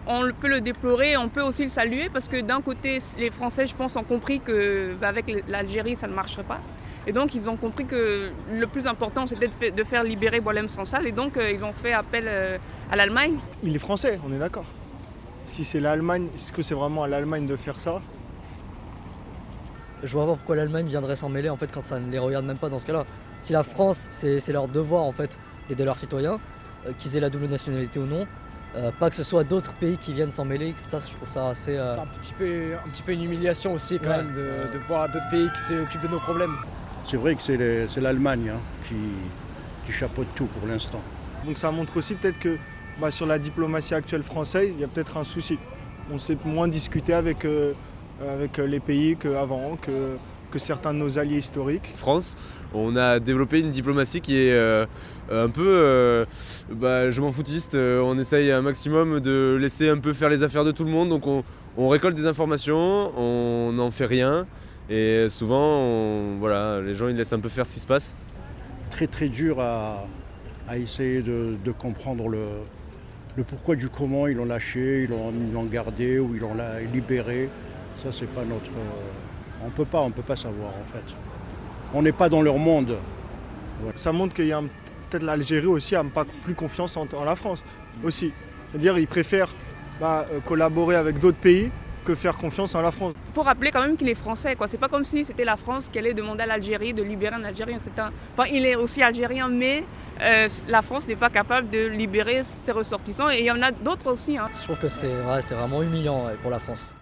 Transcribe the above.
On peut le déplorer, on peut aussi le saluer parce que d'un côté, les Français, je pense, ont compris qu'avec l'Algérie, ça ne marcherait pas. Et donc, ils ont compris que le plus important, c'était de faire libérer Boualem Sansal. Et donc, ils ont fait appel à l'Allemagne. Il est français, on est d'accord. Si c'est l'Allemagne, est-ce que c'est vraiment à l'Allemagne de faire ça? Je vois pas pourquoi l'Allemagne viendrait s'en mêler en fait quand ça ne les regarde même pas dans ce cas-là. Si la France, c'est leur devoir en fait d'aider leurs citoyens, qu'ils aient la double nationalité ou non, pas que ce soit d'autres pays qui viennent s'en mêler, ça je trouve ça assez... C'est un petit peu une humiliation aussi quand même de voir d'autres pays qui s'occupent de nos problèmes. C'est vrai que c'est l'Allemagne qui chapeaute tout pour l'instant. Donc ça montre aussi peut-être que sur la diplomatie actuelle française, il y a peut-être un souci. On sait moins discuter avec les pays qu'avant, que certains de nos alliés historiques. France, on a développé une diplomatie qui est un peu je m'en foutiste. On essaye un maximum de laisser un peu faire les affaires de tout le monde. Donc on récolte des informations, on n'en fait rien. Et souvent, les gens ils laissent un peu faire ce qui se passe. Très très dur à essayer de comprendre le pourquoi du comment ils l'ont lâché, ils l'ont gardé ou ils l'ont libéré. Ça c'est pas notre... On peut pas savoir en fait. On n'est pas dans leur monde. Ouais. Ça montre qu'il y a peut-être l'Algérie aussi n'a pas plus confiance en la France aussi. C'est-à-dire ils préfèrent collaborer avec d'autres pays que faire confiance en la France. Il faut rappeler quand même qu'il est français, quoi. C'est pas comme si c'était la France qui allait demander à l'Algérie de libérer un Algérien. Il est aussi algérien, mais la France n'est pas capable de libérer ses ressortissants. Et il y en a d'autres aussi. Je trouve que c'est vraiment humiliant pour la France.